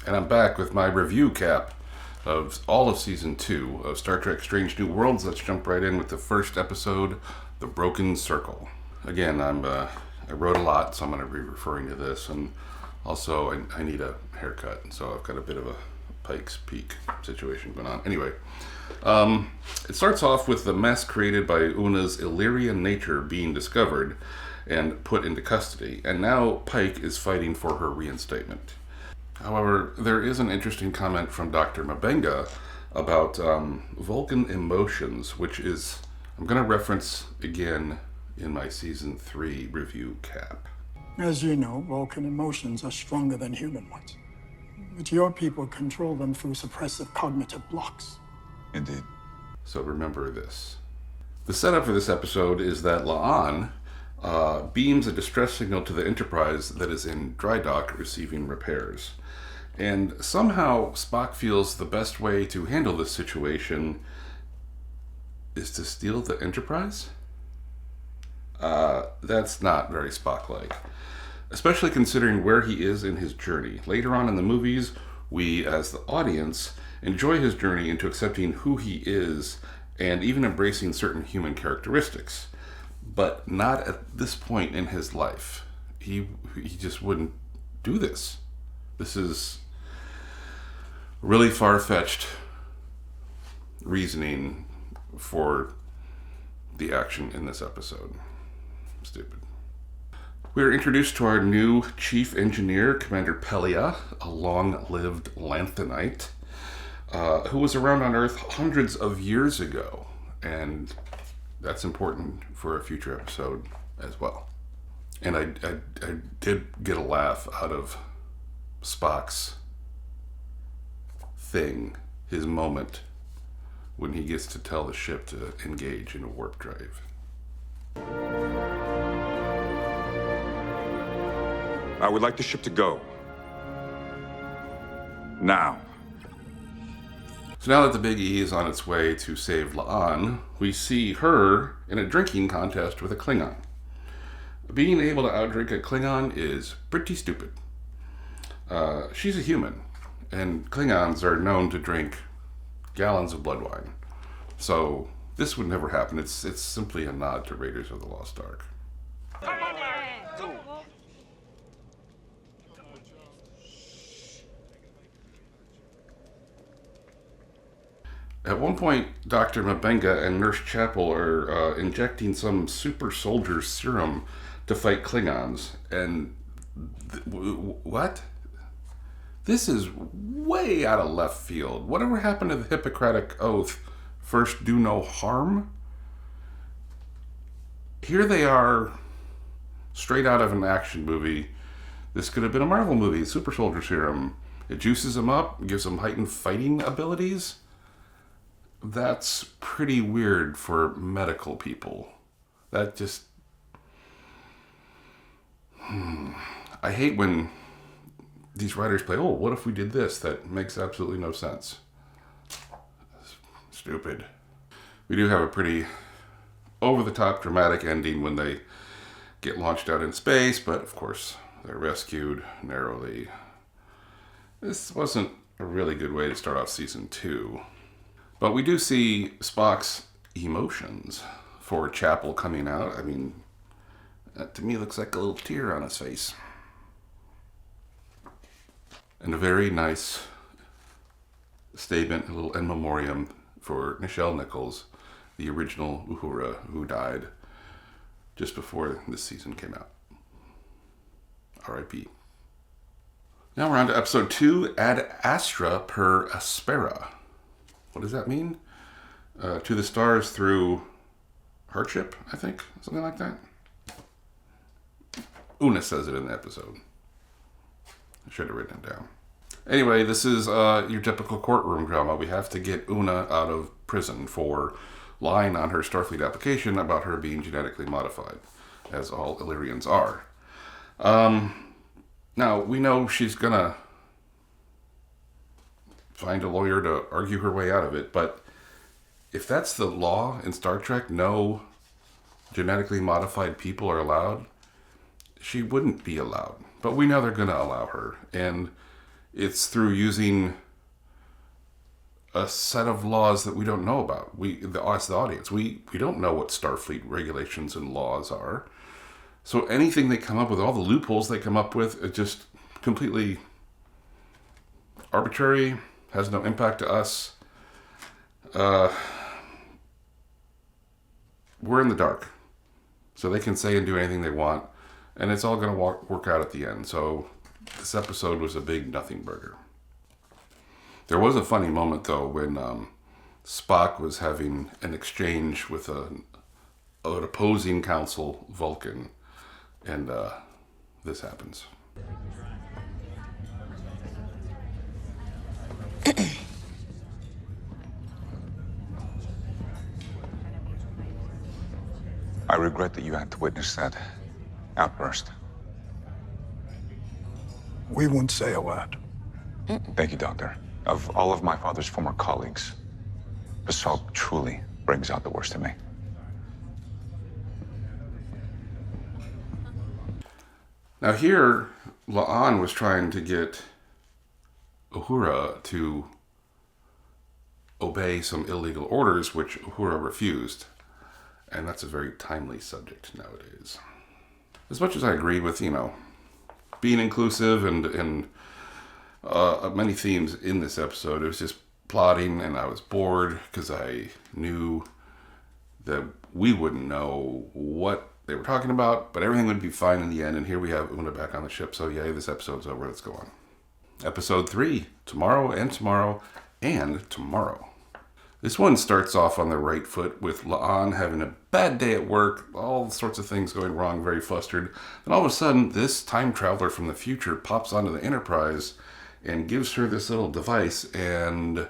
And I'm back with my review cap of all of Season 2 of Star Trek Strange New Worlds. Let's jump right in with the first episode, The Broken Circle. Again, I wrote a lot, so I'm going to be referring to this. And also, I need a haircut, so I've got a bit of a Pike's Peak situation going on. Anyway, it starts off with the mess created by Una's Illyrian nature being discovered and put into custody. And now Pike is fighting for her reinstatement. However, there is an interesting comment from Dr. Mabenga about Vulcan emotions, which is, I'm going to reference again in my Season 3 review cap. As you know, Vulcan emotions are stronger than human ones. But your people control them through suppressive cognitive blocks. Indeed. So remember this. The setup for this episode is that La'an beams a distress signal to the Enterprise that is in dry dock receiving repairs. And somehow Spock feels the best way to handle this situation is to steal the Enterprise? That's not very Spock-like. Especially considering where he is in his journey. Later on in the movies, we, as the audience, enjoy his journey into accepting who he is and even embracing certain human characteristics. But not at this point in his life. He just wouldn't do this. This is really far-fetched reasoning for the action in this episode. Stupid. We are introduced to our new chief engineer, Commander Pelia, a long-lived Lanthanite, who was around on Earth hundreds of years ago. And that's important for a future episode as well. And I did get a laugh out of Spock's thing, his moment, when he gets to tell the ship to engage in a warp drive. I would like the ship to go. Now. So now that the Big E is on its way to save La'an, we see her in a drinking contest with a Klingon. Being able to outdrink a Klingon is pretty stupid. She's a human, and Klingons are known to drink gallons of blood wine. So this would never happen. It's simply a nod to Raiders of the Lost Ark. At one point, Dr. Mabenga and Nurse Chapel are injecting some super soldier serum to fight Klingons. And what? This is way out of left field. Whatever happened to the Hippocratic Oath, first do no harm? Here they are, straight out of an action movie. This could have been a Marvel movie, super soldier serum. It juices them up, gives them heightened fighting abilities. That's pretty weird for medical people. That just... I hate when these writers play, oh, what if we did this? That makes absolutely no sense. Stupid. We do have a pretty over-the-top dramatic ending when they get launched out in space, but of course they're rescued narrowly. This wasn't a really good way to start off Season 2. But we do see Spock's emotions for Chapel coming out. I mean, that to me looks like a little tear on his face. And a very nice statement, a little in memoriam for Nichelle Nichols, the original Uhura who died just before this season came out. R.I.P. Now we're on to episode 2, Ad Astra per Aspera. What does that mean? To the stars through hardship, I think. Something like that. Una says it in the episode. I should have written it down. Anyway, this is your typical courtroom drama. We have to get Una out of prison for lying on her Starfleet application about her being genetically modified, as all Illyrians are. Now, we know she's gonna find a lawyer to argue her way out of it, but if that's the law in Star Trek, no genetically modified people are allowed, she wouldn't be allowed. But we know they're going to allow her. And It's through using a set of laws that we don't know about. Us, the audience, we don't know what Starfleet regulations and laws are. So anything they come up with, all the loopholes they come up with, it just completely arbitrary, has no impact to us. We're in the dark. So they can say and do anything they want, and it's all going to work out at the end. So this episode was a big nothing burger. There was a funny moment, though, when Spock was having an exchange with an opposing council, Vulcan, and this happens. I regret that you had to witness that outburst. We won't say a word. Thank you, Doctor. Of all of my father's former colleagues, Basalt truly brings out the worst in me. Now here, La'an was trying to get Uhura to obey some illegal orders, which Uhura refused. And that's a very timely subject nowadays. As much as I agree with, being inclusive and many themes in this episode, it was just plotting, and I was bored because I knew that we wouldn't know what they were talking about, but everything would be fine in the end. And here we have Una back on the ship. So yay, this episode's over. Let's go on. Episode 3, tomorrow and tomorrow and tomorrow. This one starts off on the right foot with La'an having a bad day at work, all sorts of things going wrong, very flustered. Then all of a sudden, this time traveler from the future pops onto the Enterprise and gives her this little device, and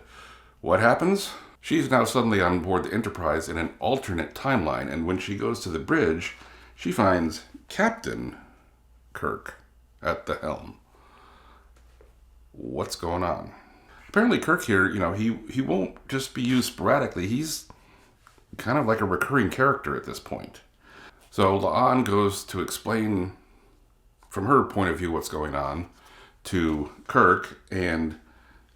what happens? She's now suddenly on board the Enterprise in an alternate timeline, and when she goes to the bridge, she finds Captain Kirk at the helm. What's going on? Apparently Kirk here, he won't just be used sporadically. He's kind of like a recurring character at this point. So La'an goes to explain from her point of view what's going on to Kirk, and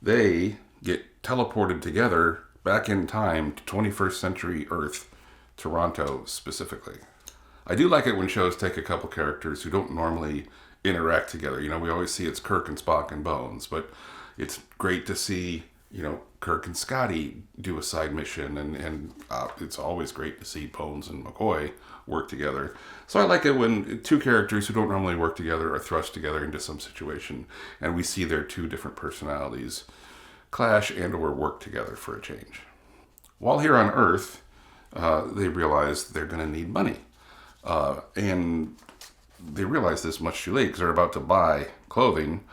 they get teleported together back in time to 21st century Earth, Toronto specifically. I do like it when shows take a couple characters who don't normally interact together. We always see it's Kirk and Spock and Bones, but it's great to see, Kirk and Scotty do a side mission, and it's always great to see Bones and McCoy work together. So I like it when two characters who don't normally work together are thrust together into some situation, and we see their two different personalities clash and or work together for a change. While here on Earth, they realize they're going to need money. And they realize this much too late because they're about to buy clothing.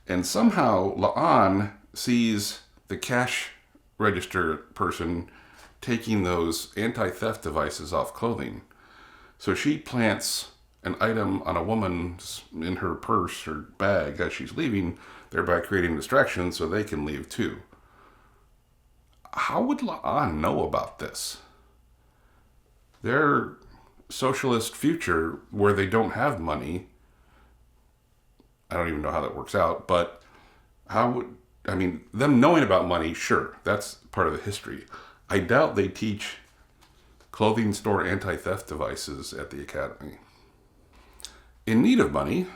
And somehow La'an sees the cash register person taking those anti-theft devices off clothing. So she plants an item on a woman's in her purse or bag as she's leaving, thereby creating distraction so they can leave too. How would La'an know about this? Their socialist future where they don't have money, I don't even know how that works out, but them knowing about money, sure, that's part of the history. I doubt they teach clothing store anti-theft devices at the academy. In need of money,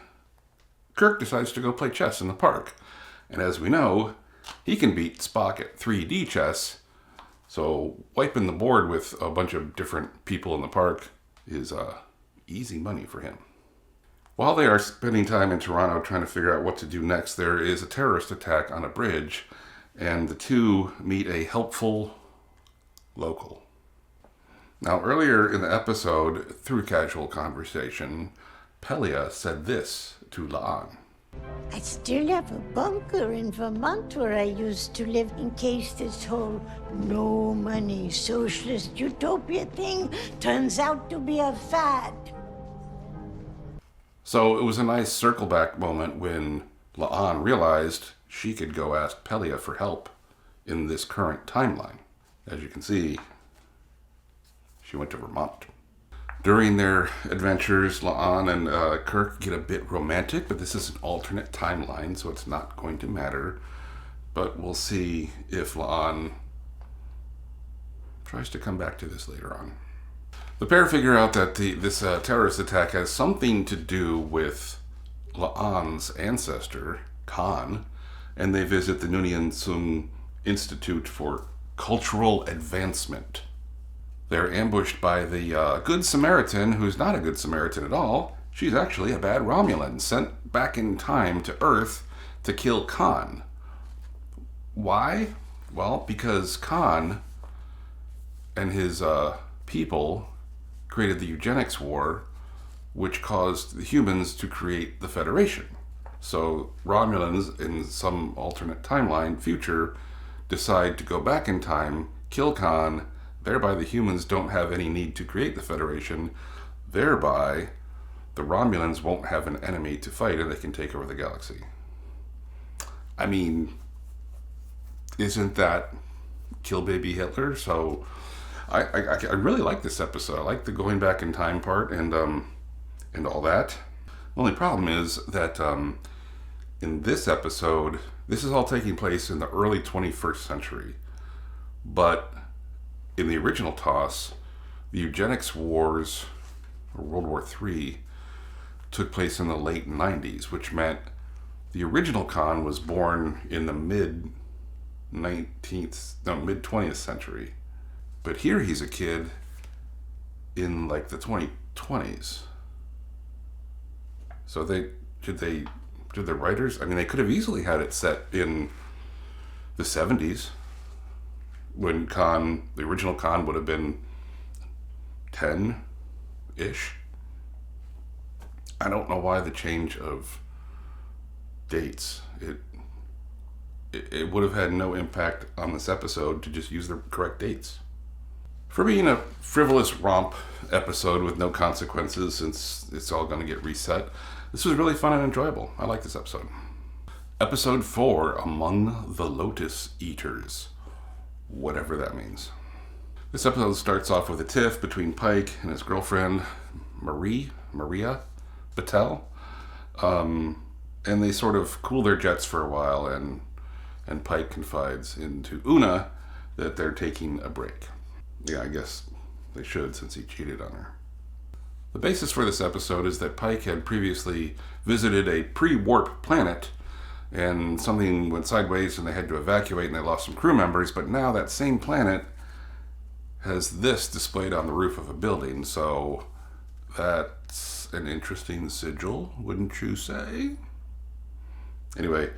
Kirk decides to go play chess in the park. And as we know, he can beat Spock at 3D chess, so wiping the board with a bunch of different people in the park is easy money for him. While they are spending time in Toronto trying to figure out what to do next, there is a terrorist attack on a bridge, and the two meet a helpful local. Now, earlier in the episode, through casual conversation, Pelia said this to La'an. I still have a bunker in Vermont where I used to live in case this whole no money socialist utopia thing turns out to be a fad. So it was a nice circle back moment when La'an realized she could go ask Pelia for help in this current timeline. As you can see, she went to Vermont. During their adventures, La'an and Kirk get a bit romantic, but this is an alternate timeline, so it's not going to matter. But we'll see if La'an tries to come back to this later on. The pair figure out that this terrorist attack has something to do with La'an's ancestor, Khan, and they visit the Nunyan Sung Institute for Cultural Advancement. They're ambushed by the Good Samaritan, who's not a Good Samaritan at all. She's actually a bad Romulan, sent back in time to Earth to kill Khan. Why? Well, because Khan and his people created the eugenics war, which caused the humans to create the Federation. So Romulans, in some alternate timeline future, decide to go back in time, kill Khan, thereby the humans don't have any need to create the Federation, thereby the Romulans won't have an enemy to fight and they can take over the galaxy. I mean, isn't that kill baby Hitler? So I really like this episode. I like the going back in time part and all that. The only problem is that in this episode, this is all taking place in the early 21st century. But in the original TOS, the eugenics wars, or World War III, took place in the late 90s, which meant the original Khan was born in the mid 20th century. But here he's a kid in like the 2020s. So did the writers, I mean, they could have easily had it set in the 70s when Khan, the original Khan, would have been 10-ish. I don't know why the change of dates. It would have had no impact on this episode to just use the correct dates. For being a frivolous romp episode with no consequences, since it's all going to get reset, this was really fun and enjoyable. I like this episode. Episode 4, Among the Lotus Eaters. Whatever that means. This episode starts off with a tiff between Pike and his girlfriend, Maria Battelle. And they sort of cool their jets for a while, and Pike confides into Una that they're taking a break. Yeah, I guess they should, since he cheated on her. The basis for this episode is that Pike had previously visited a pre-warp planet, and something went sideways and they had to evacuate and they lost some crew members, but now that same planet has this displayed on the roof of a building, so that's an interesting sigil, wouldn't you say? Anyway,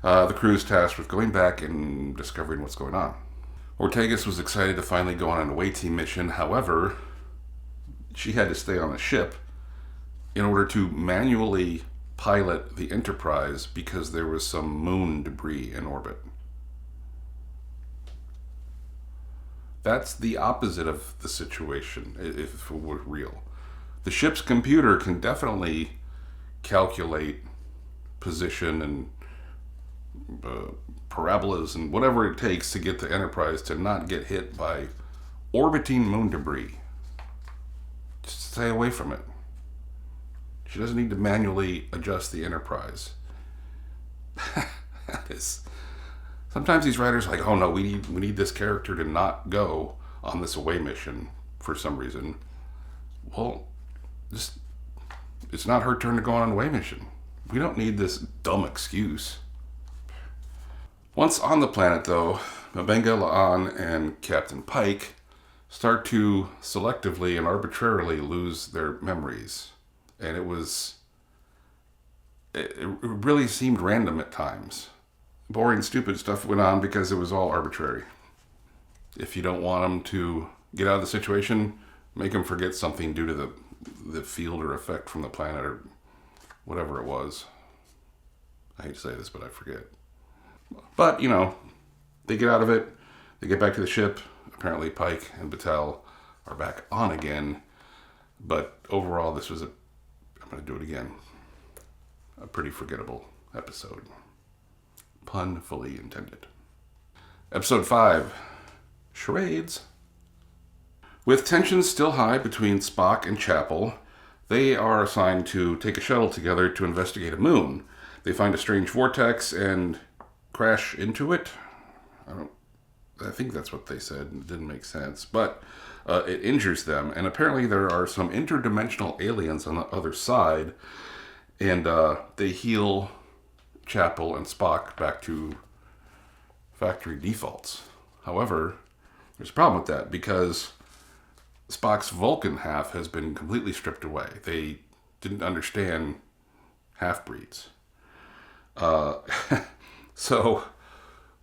the crew is tasked with going back and discovering what's going on. Ortegas was excited to finally go on an away team mission. However, she had to stay on the ship in order to manually pilot the Enterprise because there was some moon debris in orbit. That's the opposite of the situation, if it were real. The ship's computer can definitely calculate position and parabolas and whatever it takes to get the Enterprise to not get hit by orbiting moon debris. Just stay away from it. She doesn't need to manually adjust the Enterprise. Sometimes these writers are like, oh no, we need this character to not go on this away mission for some reason. Well, it's not her turn to go on an away mission. We don't need this dumb excuse. Once on the planet, though, M'Benga, La'an, and Captain Pike start to selectively and arbitrarily lose their memories. And it really seemed random at times. Boring, stupid stuff went on because it was all arbitrary. If you don't want them to get out of the situation, make them forget something due to the field or effect from the planet or whatever it was. I hate to say this, but I forget. But, they get out of it. They get back to the ship. Apparently Pike and Battelle are back on again. But overall, this was I'm going to do it again, a pretty forgettable episode. Pun fully intended. Episode 5, Charades. With tensions still high between Spock and Chapel, they are assigned to take a shuttle together to investigate a moon. They find a strange vortex and crash into it. I think that's what they said. It didn't make sense. But it injures them. And apparently there are some interdimensional aliens on the other side. And they heal Chapel and Spock back to factory defaults. However, there's a problem with that because Spock's Vulcan half has been completely stripped away. They didn't understand half-breeds. So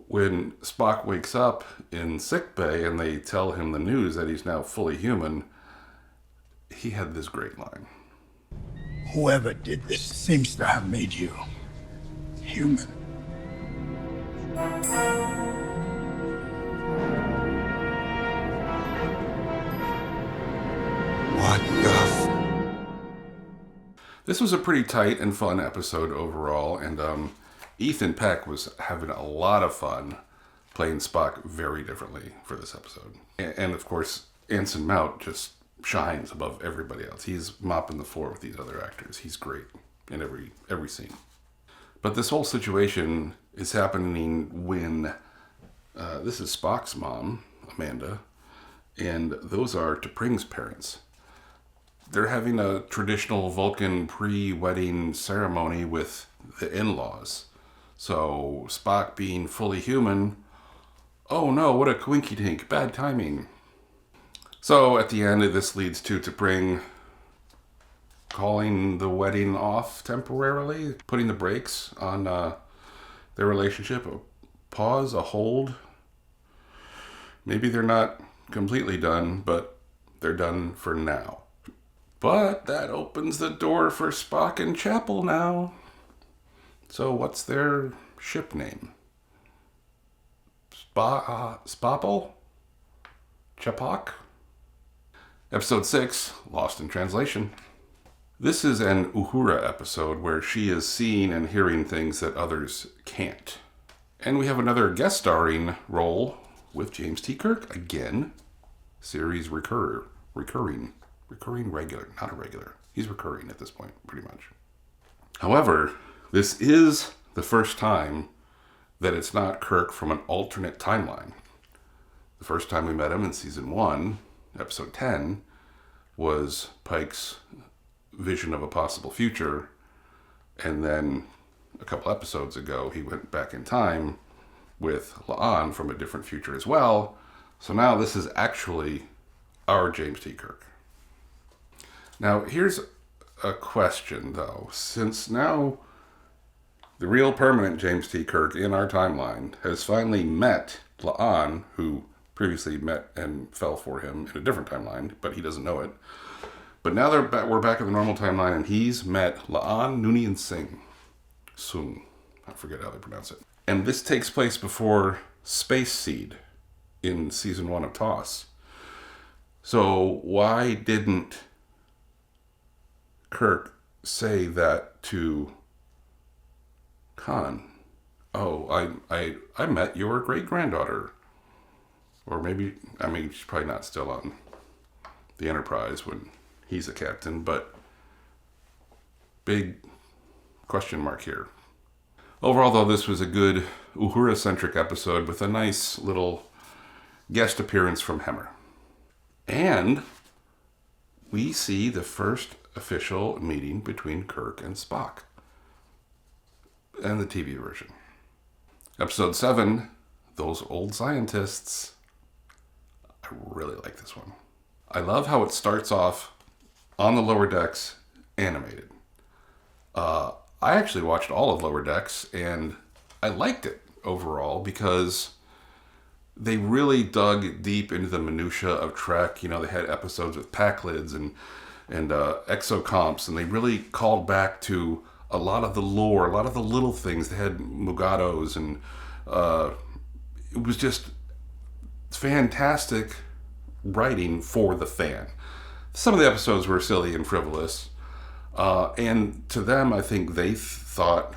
when Spock wakes up in sickbay and they tell him the news that he's now fully human, he had this great line. Whoever did this seems to have made you human. What the This was a pretty tight and fun episode overall, and Ethan Peck was having a lot of fun playing Spock very differently for this episode. And of course, Anson Mount just shines above everybody else. He's mopping the floor with these other actors. He's great in every scene. But this whole situation is happening when this is Spock's mom, Amanda, and those are T'Pring's parents. They're having a traditional Vulcan pre-wedding ceremony with the in-laws. So Spock being fully human, oh no, what a coinky-dink, bad timing. So at the end, this leads to T'Pring calling the wedding off temporarily, putting the brakes on their relationship, a pause, a hold. Maybe they're not completely done, but they're done for now. But that opens the door for Spock and Chapel now. So what's their ship name? Spapple? Chapak? Episode 6, Lost in Translation. This is an Uhura episode where she is seeing and hearing things that others can't. And we have another guest starring role with James T. Kirk again. Series recurring regular, not a regular. He's recurring at this point, pretty much. However, this is the first time that it's not Kirk from an alternate timeline. The first time we met him in season 1, episode 10, was Pike's vision of a possible future. And then a couple episodes ago, he went back in time with La'an from a different future as well. So now this is actually our James T. Kirk. Now, here's a question, though. Since now the real permanent James T. Kirk in our timeline has finally met La'an, who previously met and fell for him in a different timeline, but he doesn't know it. But now we're back in the normal timeline, and he's met La'an, Noonien Sung. I forget how they pronounce it. And this takes place before Space Seed in season 1 of TOS. So why didn't Kirk say that to Khan? Oh, I met your great-granddaughter. Or maybe, she's probably not still on the Enterprise when he's a captain, but big question mark here. Overall, though, this was a good Uhura-centric episode with a nice little guest appearance from Hemmer. And we see the first official meeting between Kirk and Spock. And the TV version. Episode 7, Those Old Scientists. I really like this one. I love how it starts off on the Lower Decks animated. I actually watched all of Lower Decks, and I liked it overall because they really dug deep into the minutia of Trek. You know, they had episodes with Packlids and exocomps, and they really called back to a lot of the lore, a lot of the little things. They had Mugatos, and it was just fantastic writing for the fan. Some of the episodes were silly and frivolous, and to them, I think they thought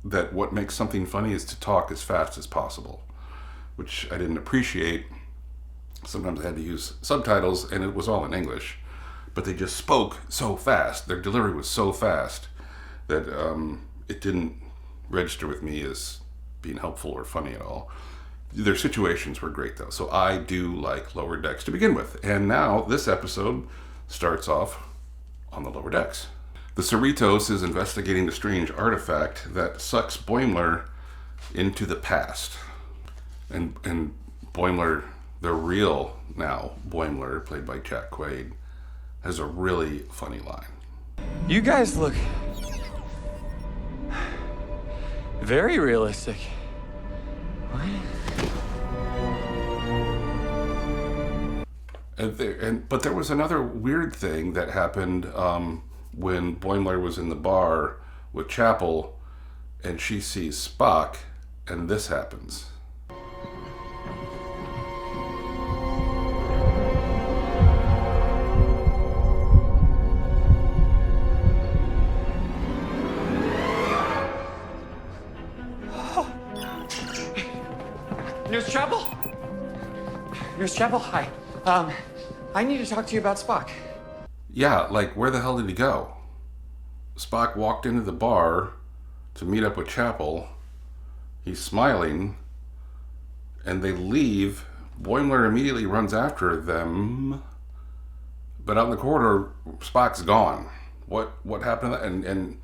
that what makes something funny is to talk as fast as possible, which I didn't appreciate Sometimes I had to use subtitles, and it was all in English. But they just spoke so fast. Their delivery was so fast that it didn't register with me as being helpful or funny at all. Their situations were great, though. So I do like Lower Decks to begin with. And now this episode starts off on the Lower Decks. The Cerritos is investigating the strange artifact that sucks Boimler into the past. And Boimler, the real now Boimler, played by Jack Quaid, has a really funny line. You guys look very realistic. What? But there was another weird thing that happened when Boimler was in the bar with Chapel, and she sees Spock, and this happens. Nurse Chapel? Nurse Chapel, hi. I need to talk to you about Spock. Yeah, like, where the hell did he go? Spock walked into the bar to meet up with Chapel. He's smiling, and they leave. Boimler immediately runs after them, but out in the corridor, Spock's gone. What happened to that? And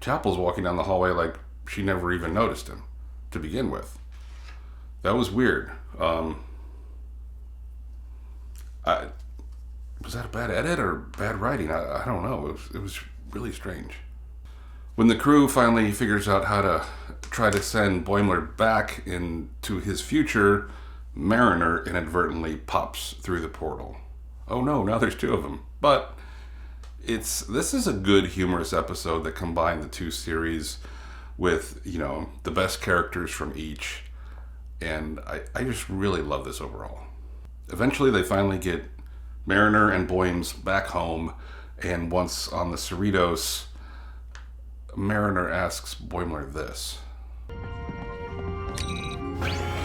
Chapel's walking down the hallway like she never even noticed him to begin with. That was weird. Was that a bad edit or bad writing? I don't know. It was really strange. When the crew finally figures out how to try to send Boimler back into his future, Mariner inadvertently pops through the portal. Oh no, now there's two of them. But this is a good humorous episode that combined the two series with, the best characters from each. And I just really love this overall. Eventually they finally get Mariner and Boims back home, and once on the Cerritos, Mariner asks Boimler this.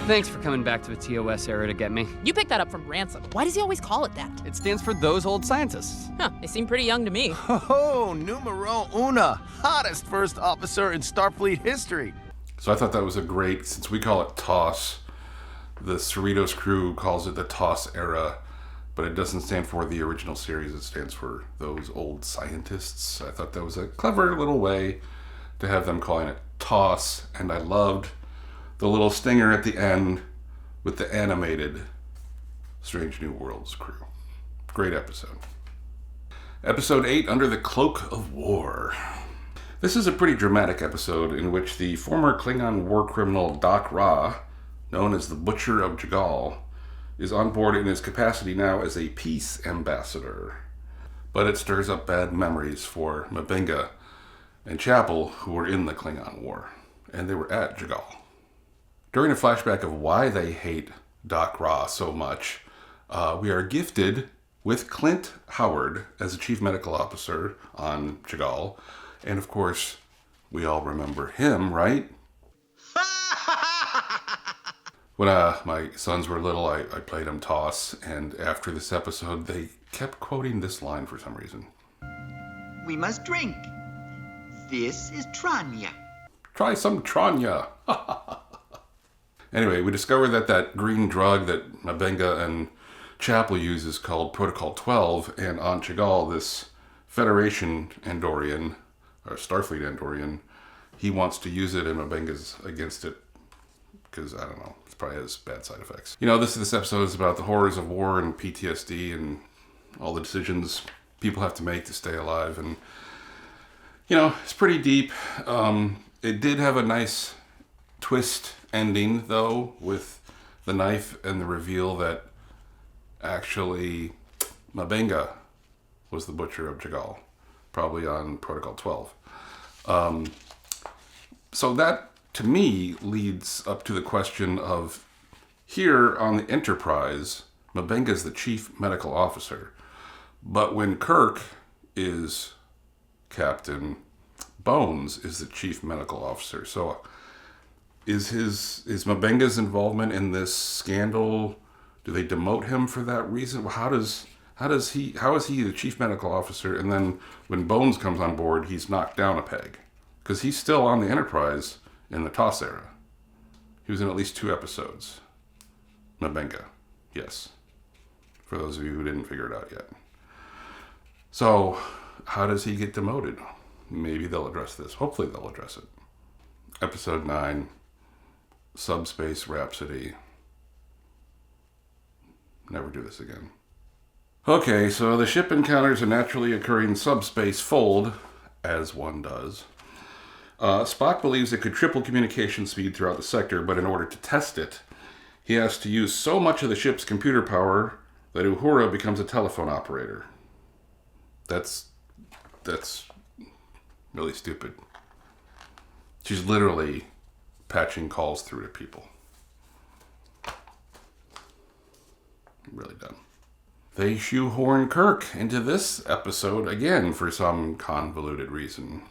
Thanks for coming back to the TOS era to get me. You picked that up from Ransom. Why does he always call it that? It stands for those old scientists. Huh, they seem pretty young to me. Oh, numero una. Hottest first officer in Starfleet history. So I thought that was a great, since we call it TOS, the Cerritos crew calls it the TOS era, but it doesn't stand for the original series, it stands for those old scientists. I thought that was a clever little way to have them calling it TOS, and I loved the little stinger at the end with the animated Strange New Worlds crew. Great episode. Episode 8, Under the Cloak of War. This is a pretty dramatic episode in which the former Klingon war criminal Doc Ra, known as the Butcher of Jagal, is on board in his capacity now as a peace ambassador. But it stirs up bad memories for M'Benga and Chapel, who were in the Klingon War, and they were at Jagal. During a flashback of why they hate Doc Ra so much, we are gifted with Clint Howard as a chief medical officer on Jagal. And of course, we all remember him, right? When my sons were little, I played them toss, and after this episode, they kept quoting this line for some reason. We must drink. This is Tranya. Try some Tranya. Anyway, we discovered that green drug that M'Benga and Chapel use is called Protocol 12, and on Chagall, this Federation Andorian, or Starfleet Andorian, he wants to use it, and M'Benga's against it, because, I don't know, it probably has bad side effects. This episode is about the horrors of war and PTSD and all the decisions people have to make to stay alive, and, it's pretty deep. It did have a nice twist ending, though, with the knife and the reveal that actually M'Benga was the Butcher of Jagal, probably on Protocol 12. So that, to me, leads up to the question of, here on the Enterprise, M'Benga's the chief medical officer, but when Kirk is captain, Bones is the chief medical officer. So is M'Benga's involvement in this scandal Do they demote him for that reason? How is he the chief medical officer, and then when Bones comes on board, he's knocked down a peg? Because he's still on the Enterprise in the TOS era. He was in at least 2 episodes. M'Benga, yes. For those of you who didn't figure it out yet. So, how does he get demoted? Maybe they'll address this. Hopefully they'll address it. Episode 9, Subspace Rhapsody. Never do this again. Okay, so the ship encounters a naturally occurring subspace fold, as one does. Spock believes it could triple communication speed throughout the sector, but in order to test it, he has to use so much of the ship's computer power that Uhura becomes a telephone operator. That's really stupid. She's literally patching calls through to people. Really dumb. They shoehorn Kirk into this episode again for some convoluted reason.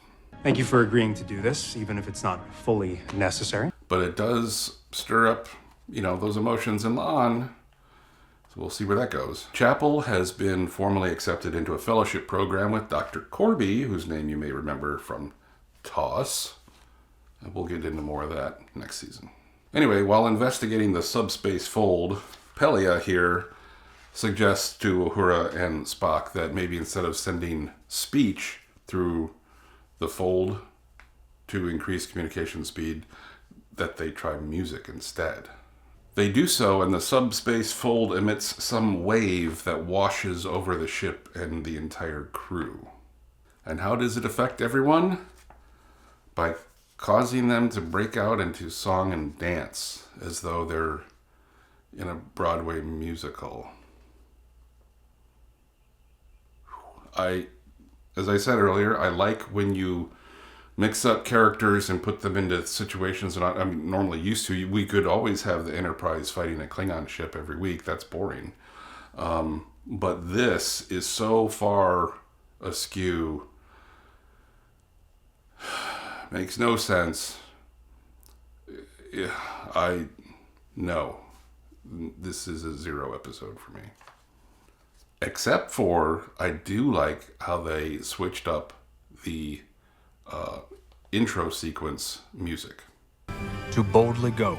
Thank you for agreeing to do this, even if it's not fully necessary. But it does stir up, those emotions in La'an. So we'll see where that goes. Chapel has been formally accepted into a fellowship program with Dr. Corby, whose name you may remember from TOS. And we'll get into more of that next season. Anyway, while investigating the subspace fold, Pelia here suggests to Uhura and Spock that maybe instead of sending speech through the fold to increase communication speed, that they try music instead. They do so, and the subspace fold emits some wave that washes over the ship and the entire crew. And how does it affect everyone? By causing them to break out into song and dance, as though they're in a Broadway musical. As I said earlier, I like when you mix up characters and put them into situations that I'm normally used to. We could always have the Enterprise fighting a Klingon ship every week. That's boring. But this is so far askew. Makes no sense. No. This is a 0 episode for me. Except for, I do like how they switched up the intro sequence music. To boldly go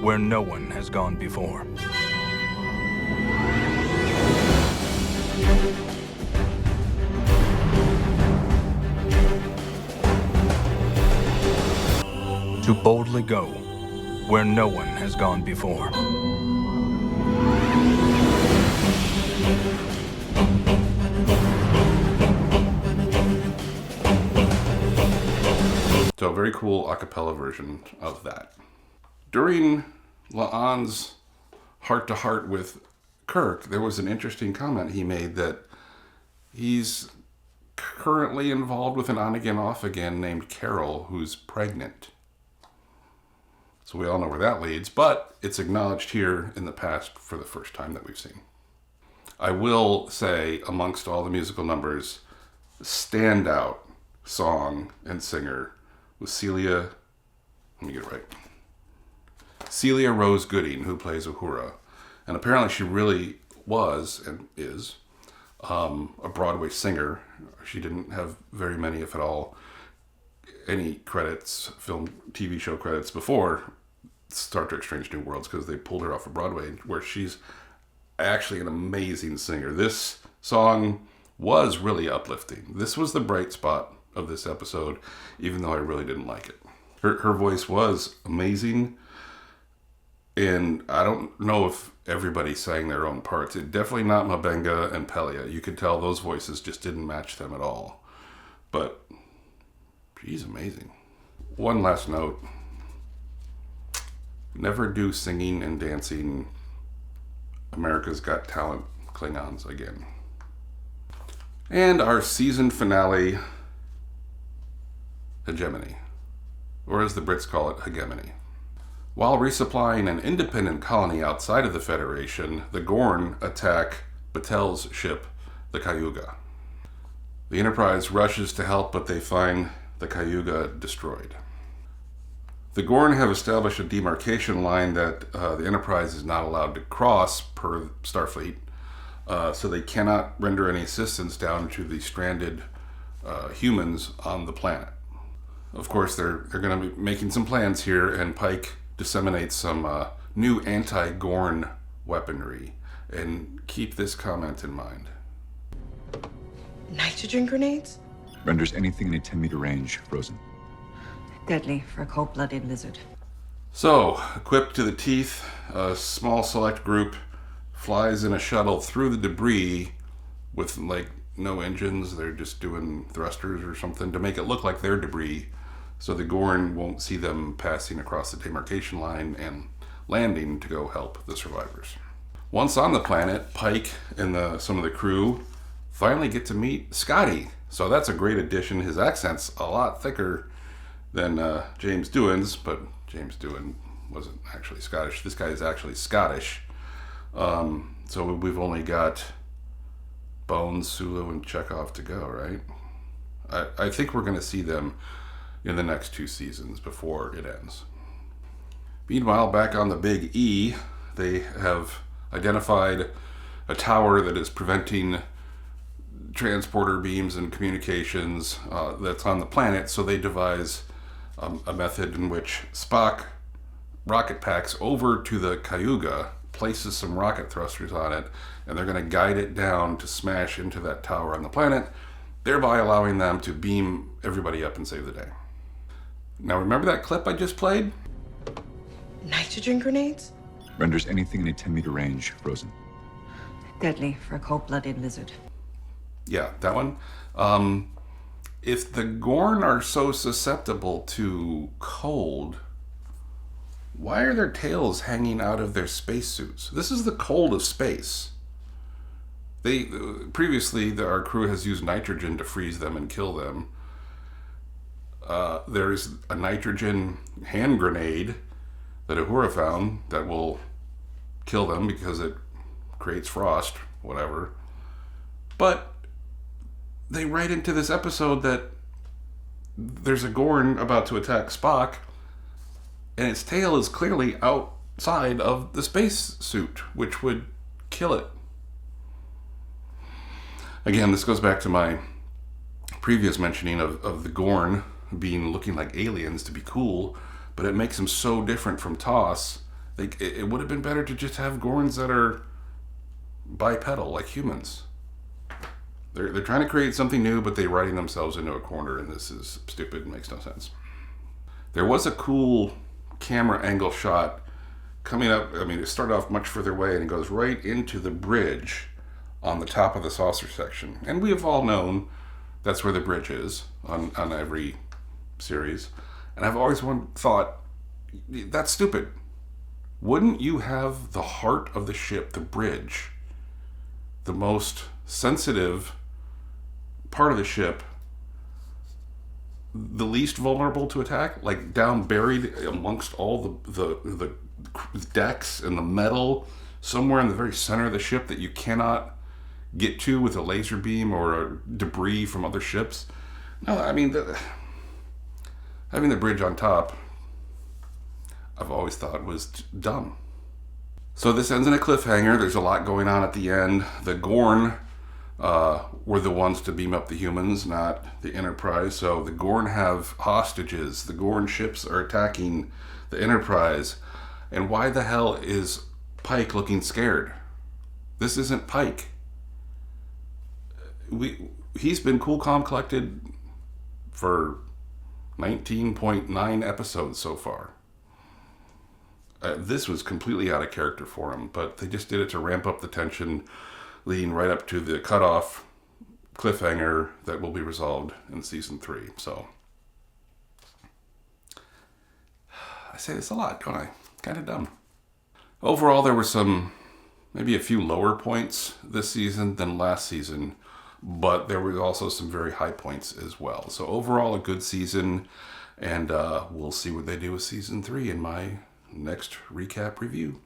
where no one has gone before. To boldly go where no one has gone before. So a very cool a cappella version of that. During La'an's heart-to-heart with Kirk, there was an interesting comment he made that he's currently involved with an on-again, off-again named Carol, who's pregnant. So we all know where that leads, but it's acknowledged here in the past for the first time that we've seen. I will say, amongst all the musical numbers, standout song and singer was Celia Rose Gooding, who plays Uhura. And apparently she really was and is a Broadway singer. She didn't have very many, if at all, any credits, film, TV show credits before Star Trek Strange New Worlds, because they pulled her off of Broadway, where she's actually an amazing singer. This song was really uplifting. This was the bright spot of this episode, even though I really didn't like it. Her voice was amazing, and I don't know if everybody sang their own parts. It definitely not M'Benga and Pelia. You could tell those voices just didn't match them at all. But she's amazing. One last note. Never do singing and dancing America's Got Talent Klingons again. And our season finale, Hegemony, or as the Brits call it, Hegemony. While resupplying an independent colony outside of the Federation, the Gorn attack Batel's ship, the Cayuga. The Enterprise rushes to help, but they find the Cayuga destroyed. The Gorn have established a demarcation line that the Enterprise is not allowed to cross per Starfleet, so they cannot render any assistance down to the stranded humans on the planet. Of course, they're going to be making some plans here, and Pike disseminates some new anti-Gorn weaponry. And keep this comment in mind. Nitrogen grenades? Renders anything in a 10-meter range frozen. Deadly for a cold-blooded lizard. So, equipped to the teeth, a small select group flies in a shuttle through the debris with, like, no engines. They're just doing thrusters or something to make it look like they're debris, so the Gorn won't see them passing across the demarcation line and landing to go help the survivors. Once on the planet, Pike and some of the crew finally get to meet Scotty. So that's a great addition. His accent's a lot thicker than James Doohan's, but James Doohan wasn't actually Scottish. This guy is actually Scottish. So we've only got Bones, Sulu, and Chekhov to go, right? I think we're going to see them in the next 2 seasons before it ends. Meanwhile, back on the Big E, they have identified a tower that is preventing transporter beams and communications that's on the planet, so they devise a method in which Spock rocket packs over to the Cayuga, places some rocket thrusters on it, and they're going to guide it down to smash into that tower on the planet, thereby allowing them to beam everybody up and save the day. Now, remember that clip I just played? Nitrogen grenades? Renders anything in a 10-meter range frozen. Deadly for a cold-blooded lizard. Yeah, that one. If the Gorn are so susceptible to cold, why are their tails hanging out of their spacesuits? This is the cold of space. Previously, our crew has used nitrogen to freeze them and kill them. There's a nitrogen hand grenade that Uhura found that will kill them because it creates frost, whatever. But they write into this episode that there's a Gorn about to attack Spock, and its tail is clearly outside of the space suit, which would kill it. Again, this goes back to my previous mentioning of the Gorn looking like aliens to be cool, but it makes them so different from TOS. It would have been better to just have Gorns that are bipedal, like humans. They're trying to create something new, but they're writing themselves into a corner, and this is stupid and makes no sense. There was a cool camera angle shot coming up. I mean, it started off much further away, and it goes right into the bridge on the top of the saucer section. And we have all known that's where the bridge is on every series. And I've always thought, that's stupid. Wouldn't you have the heart of the ship, the bridge, the most sensitive part of the ship, the least vulnerable to attack, like down buried amongst all the decks and the metal, somewhere in the very center of the ship that you cannot get to with a laser beam or debris from other ships? No, I mean, having the bridge on top, I've always thought was dumb. So this ends in a cliffhanger. There's a lot going on at the end. The Gorn were the ones to beam up the humans, not the Enterprise. So the Gorn have hostages. The Gorn ships are attacking the Enterprise. And why the hell is Pike looking scared? This isn't Pike. He's been cool, calm, collected for 19.9 episodes so far. This was completely out of character for him, but they just did it to ramp up the tension, leading right up to the cutoff cliffhanger that will be resolved in season 3. So, I say this a lot, don't I? Kind of dumb. Overall, there were maybe a few lower points this season than last season, but there were also some very high points as well. So overall, a good season, and we'll see what they do with season 3 in my next recap review.